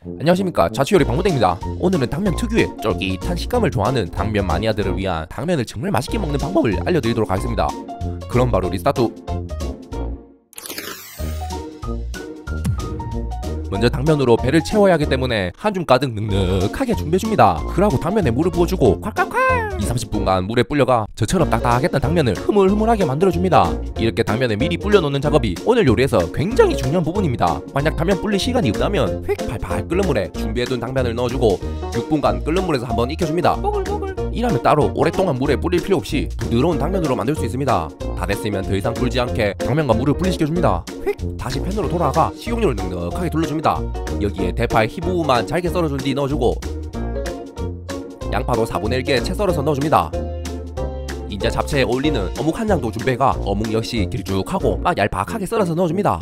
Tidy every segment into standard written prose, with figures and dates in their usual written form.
안녕하십니까, 자취요리 방문대입니다. 오늘은 당면 특유의 쫄깃한 식감을 좋아하는 당면 마니아들을 위한 당면을 정말 맛있게 먹는 방법을 알려드리도록 하겠습니다. 그럼 바로 리스타트. 먼저 당면으로 배를 채워야 하기 때문에 한 줌 가득 넉넉하게 준비해줍니다. 그러고 당면에 물을 부어주고 콸콸콸 2~30분간 물에 불려가 저처럼 딱딱했던 당면을 흐물흐물하게 만들어줍니다. 이렇게 당면에 미리 불려놓는 작업이 오늘 요리에서 굉장히 중요한 부분입니다. 만약 당면 불릴 시간이 없다면 휙 팔팔 끓는 물에 준비해둔 당면을 넣어주고 6분간 끓는 물에서 한번 익혀줍니다. 이라면 따로 오랫동안 물에 불릴 필요 없이 부드러운 당면으로 만들 수 있습니다. 다 됐으면 더 이상 불지 않게 당면과 물을 분리시켜줍니다. 휙 다시 팬으로 돌아가 식용유를 넉넉하게 둘러줍니다. 여기에 대파의 희부만 잘게 썰어준 뒤 넣어주고 양파도 4분의 1개 채 썰어서 넣어줍니다. 이제 잡채에 어울리는 어묵 한 장도 준비해가 어묵 역시 길쭉하고 막 얄팍하게 썰어서 넣어줍니다.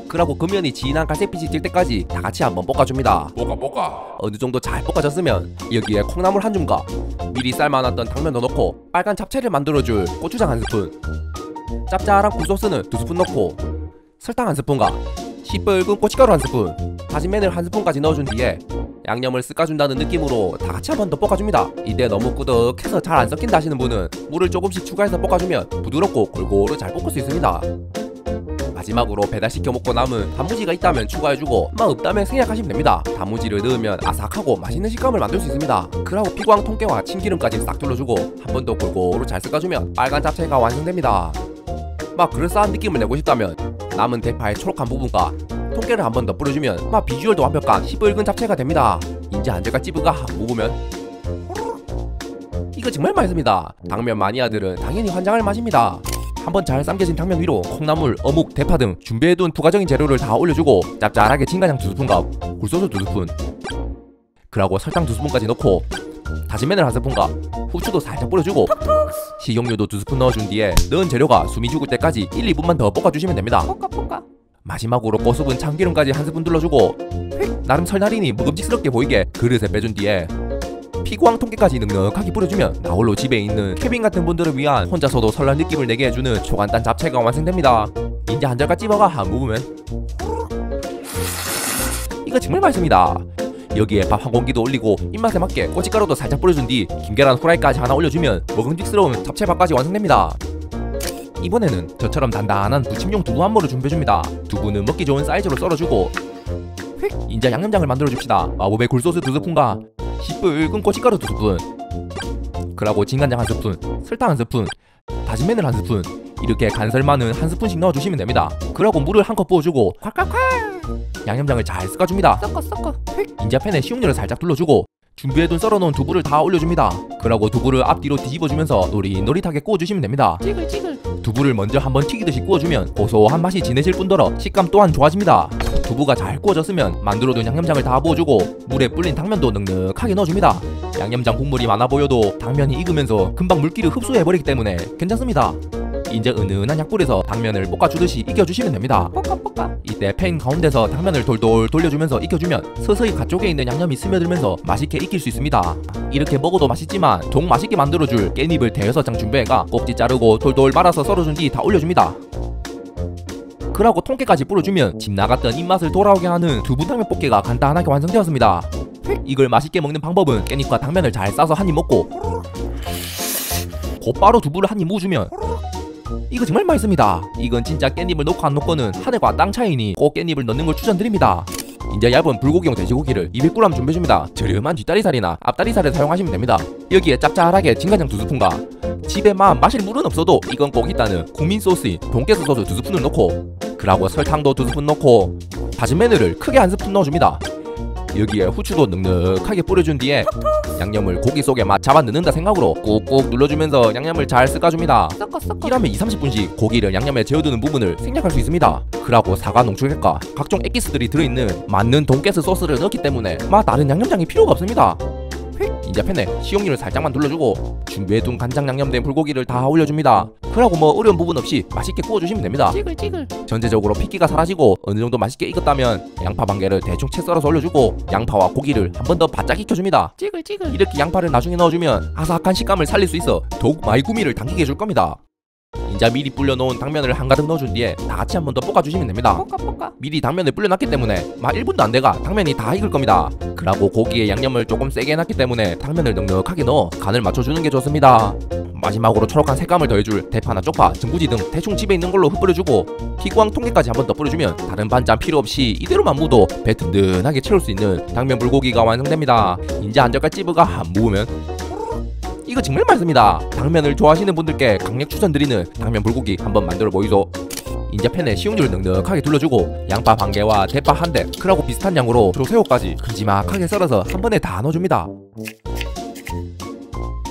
그러고 겉면이 진한 갈색빛이 질 때까지 다 같이 한번 볶아줍니다. 볶아 어느 정도 잘 볶아졌으면 여기에 콩나물 한 줌과 미리 삶아놨던 당면도 넣고 빨간 잡채를 만들어줄 고추장 한 스푼, 짭짤한 굴소스는 2스푼 넣고 설탕 한 스푼과 시뻘건 고춧가루 한 스푼, 다진 마늘 한 스푼까지 넣어준 뒤에 양념을 쓱까준다는 느낌으로 다 같이 한번 더 볶아줍니다. 이때 너무 꾸덕해서 잘 안 섞인다 하시는 분은 물을 조금씩 추가해서 볶아주면 부드럽고 골고루 잘 볶을 수 있습니다. 마지막으로 배달시켜 먹고 남은 단무지가 있다면 추가해주고 없다면 생략하시면 됩니다. 단무지를 넣으면 아삭하고 맛있는 식감을 만들 수 있습니다. 그러고 피광 통깨와 참기름까지 싹 둘러주고 한 번 더 골고루 잘 섞어주면 빨간 잡채가 완성됩니다. 그럴싸한 느낌을 내고 싶다면 남은 대파의 초록한 부분과 통깨를 한 번 더 뿌려주면 비주얼도 완벽한 시뻘건 잡채가 됩니다. 이제 안젤과 찌브가 먹으면 이거 정말 맛있습니다. 당면 마니아들은 당연히 환장할 맛입니다. 한번 잘 삶겨진 당면 위로 콩나물, 어묵, 대파 등 준비해둔 부가적인 재료를 다 올려주고 짭짤하게 진간장 2스푼과 굴소스 2스푼, 그리고 설탕 2스푼까지 넣고 다진 마늘 1스푼과 후추도 살짝 뿌려주고 식용유도 2스푼 넣어준 뒤에 넣은 재료가 숨이 죽을 때까지 1~2분만 더 볶아주시면 됩니다. 마지막으로 고수분 참기름까지 1스푼 둘러주고 나름 설날이니 먹음직스럽게 보이게 그릇에 빼준 뒤에 피광 통깨까지 넉넉하게 뿌려주면 나홀로 집에 있는 케빈 같은 분들을 위한 혼자서도 설날 느낌을 내게 해주는 초간단 잡채가 완성됩니다. 이제 한 젓갈 찝어가 한 모으면 이거 정말 맛있습니다. 여기에 밥 한 공기도 올리고 입맛에 맞게 고춧가루도 살짝 뿌려준 뒤 김계란 후라이까지 하나 올려주면 먹음직스러운 잡채밥까지 완성됩니다. 이번에는 저처럼 단단한 부침용 두부 한 모를 준비해줍니다. 두부는 먹기 좋은 사이즈로 썰어주고 이제 양념장을 만들어줍시다. 마법의 굴소스 2스푼과 시뻘건 고춧가루 2스푼, 그리고 진간장 1스푼, 설탕 1스푼, 다진 마늘 1스푼, 이렇게 간설 마늘 1스푼씩 넣어주시면 됩니다. 그리고 물을 한 컵 부어주고 콸콸콸 양념장을 잘 섞어줍니다. 섞어 이제 팬에 식용유를 살짝 둘러주고 준비해둔 썰어놓은 두부를 다 올려줍니다. 그리고 두부를 앞뒤로 뒤집어주면서 노릿노릿하게 구워주시면 됩니다. 찌글 두부를 먼저 한번 튀기듯이 구워주면 고소한 맛이 진해질 뿐더러 식감 또한 좋아집니다. 두부가 잘 구워졌으면 만들어둔 양념장을 다 부어주고 물에 불린 당면도 넉넉하게 넣어줍니다. 양념장 국물이 많아 보여도 당면이 익으면서 금방 물기를 흡수해버리기 때문에 괜찮습니다. 이제 은은한 약불에서 당면을 볶아주듯이 익혀주시면 됩니다. 이때 팬 가운데서 당면을 돌돌 돌려주면서 익혀주면 서서히 가쪽에 있는 양념이 스며들면서 맛있게 익힐 수 있습니다. 이렇게 먹어도 맛있지만 더 맛있게 만들어줄 깻잎을 대여섯 장 준비해가 꼭지 자르고 돌돌 말아서 썰어준 뒤 다 올려줍니다. 그러고 통깨까지 뿌려주면 집 나갔던 입맛을 돌아오게 하는 두부 당면 볶기가 간단하게 완성되었습니다. 이걸 맛있게 먹는 방법은 깻잎과 당면을 잘 싸서 한 입 먹고 곧바로 두부를 한 입 무주면 이거 정말 맛있습니다. 이건 진짜 깻잎을 넣고 안 넣고는 하늘과 땅 차이니 꼭 깻잎을 넣는 걸 추천드립니다. 이제 얇은 불고기용 돼지고기를 200g 준비해줍니다. 저렴한 뒷다리살이나 앞다리살을 사용하시면 됩니다. 여기에 짭짤하게 진간장 2스푼과 집에 마실 물은 없어도 이건 꼭 있다는 국민 소스인 돈가스 소스 2스푼을 넣고 그리고 설탕도 2스푼 넣고 다진 마늘을 크게 1스푼 넣어줍니다. 여기에 후추도 넉넉하게 뿌려준 뒤에 양념을 고기 속에 잡아 넣는다 생각으로 꾹꾹 눌러주면서 양념을 잘 섞어줍니다. 이러면 2~30분씩 고기를 양념에 재워두는 부분을 생략할 수 있습니다. 그리고 사과 농축액과 각종 액기스들이 들어있는 맞는 돈가스 소스를 넣기 때문에 다른 양념장이 필요가 없습니다. 이제 팬에 식용유를 살짝만 둘러주고 준비해둔 간장 양념된 불고기를 다 올려줍니다. 그러고 어려운 부분 없이 맛있게 구워주시면 됩니다. 전체적으로 핏기가 사라지고 어느 정도 맛있게 익었다면 양파 반 개를 대충 채 썰어서 올려주고 양파와 고기를 한 번 더 바짝 익혀줍니다. 이렇게 양파를 나중에 넣어주면 아삭한 식감을 살릴 수 있어 더욱 마이구미를 당기게 해줄 겁니다. 인자 미리 불려놓은 당면을 한가득 넣어준 뒤에 다 같이 한 번 더 볶아주시면 됩니다. 볶아. 미리 당면을 불려놨기 때문에 막 1분도 안 돼가 당면이 다 익을 겁니다. 그러고 고기에 양념을 조금 세게 해놨기 때문에 당면을 넉넉하게 넣어 간을 맞춰주는 게 좋습니다. 마지막으로 초록한 색감을 더해줄 대파나 쪽파, 전구지 등 대충 집에 있는 걸로 흩뿌려주고 피구왕 통깨까지 한 번 더 뿌려주면 다른 반찬 필요 없이 이대로만 묻어 배 든든하게 채울 수 있는 당면 불고기가 완성됩니다. 인제 한 젓갈 찝어가 한 무으면 이거 정말 맛있습니다. 당면을 좋아하시는 분들께 강력 추천드리는 당면 불고기 한번 만들어 보이소. 인제 팬에 식용유를 넉넉하게 둘러주고 양파 반 개와 대파 한 대, 크라고 비슷한 양으로 조새우까지 큼지막하게 썰어서 한 번에 다 넣어줍니다.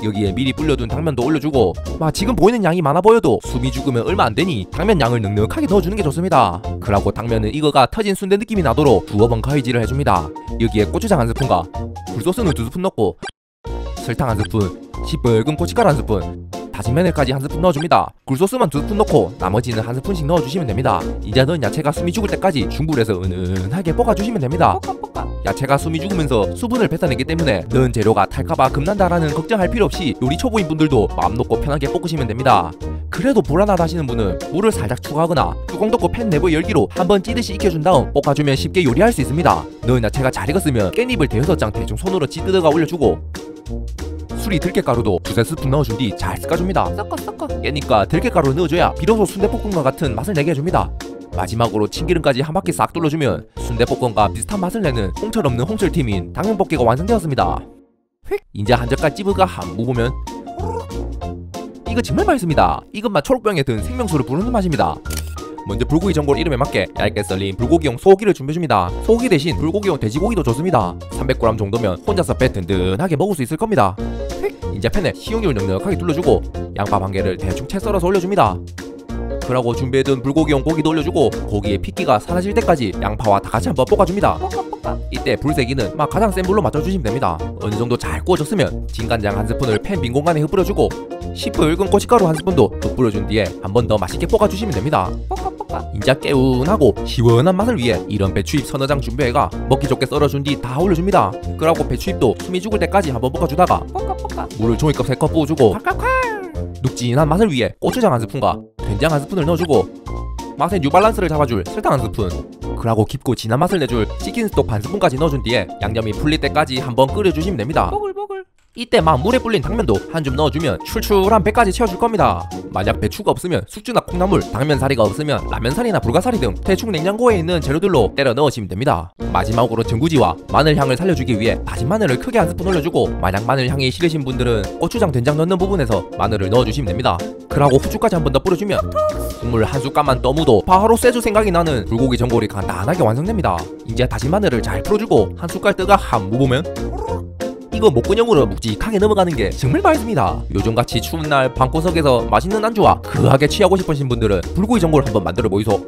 여기에 미리 불려둔 당면도 올려주고 지금 보이는 양이 많아 보여도 숨이 죽으면 얼마 안 되니 당면 양을 넉넉하게 넣어주는 게 좋습니다. 그러고 당면은 이거가 터진 순대 느낌이 나도록 두어 번 가위질을 해줍니다. 여기에 고추장 한 스푼과 굴소스는 2스푼 넣고 설탕 한 스푼, 시뻘건 고춧가루 한 스푼, 다진 마늘까지 한 스푼 넣어줍니다. 굴소스만 2스푼 넣고 나머지는 한 스푼씩 넣어주시면 됩니다. 이제 넣은 야채가 숨이 죽을 때까지 중불에서 은은하게 볶아주시면 됩니다. 볶아. 야채가 숨이 죽으면서 수분을 뱉어내기 때문에 넣은 재료가 탈까봐 금난다라는 걱정할 필요 없이 요리 초보인 분들도 마음 놓고 편하게 볶으시면 됩니다. 그래도 불안하다 하시는 분은 물을 살짝 추가하거나 뚜껑 덮고 팬 내부 열기로 한번 찌듯이 익혀준 다음 볶아주면 쉽게 요리할 수 있습니다. 넣은 야채가 잘 익었으면 깻잎을 대여섯 장 대충 손으로 찌뜯어가 올려주고 수리 들깨가루도 2-3스푼 넣어준 뒤 잘 섞어줍니다. 섞어. 깻잎과 들깨가루를 넣어줘야 비로소 순대볶음과 같은 맛을 내게 해줍니다. 마지막으로 참기름까지 한 바퀴 싹 둘러주면 순대볶음과 비슷한 맛을 내는 홍철 없는 홍철팀인 당면볶이가 완성되었습니다. 인자 한 젓갈 찝어가 한 무보면 이거 정말 맛있습니다. 이것만 초록병에 든 생명수를 부르는 맛입니다. 먼저 불고기 전골 이름에 맞게 얇게 썰린 불고기용 소고기를 준비해줍니다. 소고기 대신 불고기용 돼지고기도 좋습니다. 300g 정도면 혼자서 배 든든하게 먹을 수 있을 겁니다. 인자 팬에 식용유를 넉넉하게 둘러주고 양파 반 개를 대충 채 썰어서 올려줍니다. 그러고 준비해둔 불고기용 고기도 올려주고 고기의 핏기가 사라질 때까지 양파와 다 같이 한번 볶아줍니다. 볶아. 이때 불세기는 가장 센 불로 맞춰주시면 됩니다. 어느 정도 잘 구워졌으면 진간장 한 스푼을 팬 빈 공간에 흩뿌려주고 시뻘건 고춧가루 한 스푼도 흩뿌려준 뒤에 한 번 더 맛있게 볶아주시면 됩니다. 볶아. 인자 개운하고 시원한 맛을 위해 이런 배추잎 서너 장 준비해가 먹기 좋게 썰어준 뒤 다 올려줍니다. 그러고 배추잎도 숨이 죽을 때까지 한번 볶아주다가 볶아. 물을 종이컵 3컵 부어주고 눅진한 맛을 위해 고추장 한 스푼과 된장 한 스푼을 넣어주고 맛의 뉴발란스를 잡아줄 설탕 한 스푼, 그러고 깊고 진한 맛을 내줄 치킨 스톡 반 스푼까지 넣어준 뒤에 양념이 풀릴 때까지 한번 끓여주시면 됩니다. 보글. 이때 물에 불린 당면도 한 줌 넣어주면 출출한 배까지 채워줄 겁니다. 만약 배추가 없으면 숙주나 콩나물, 당면사리가 없으면 라면사리나 불가사리 등 대충 냉장고에 있는 재료들로 때려 넣으시면 됩니다. 마지막으로 전구지와 마늘 향을 살려주기 위해 다진 마늘을 크게 한 스푼 올려주고 만약 마늘 향이 싫으신 분들은 고추장, 된장 넣는 부분에서 마늘을 넣어주시면 됩니다. 그러고 후추까지 한 번 더 뿌려주면 국물 한 숟갈만 떠무도 바로 쇠주 생각이 나는 불고기 전골이 간단하게 완성됩니다. 이제 다진 마늘을 잘 풀어주고 한 숟갈 뜨가 한 무보면 이거 목근형으로 묵직하게 넘어가는 게 정말 맛있습니다. 요즘같이 추운 날 방구석에서 맛있는 안주와 거하게 취하고 싶으신 분들은 불고기 전골 한번 만들어 보이소.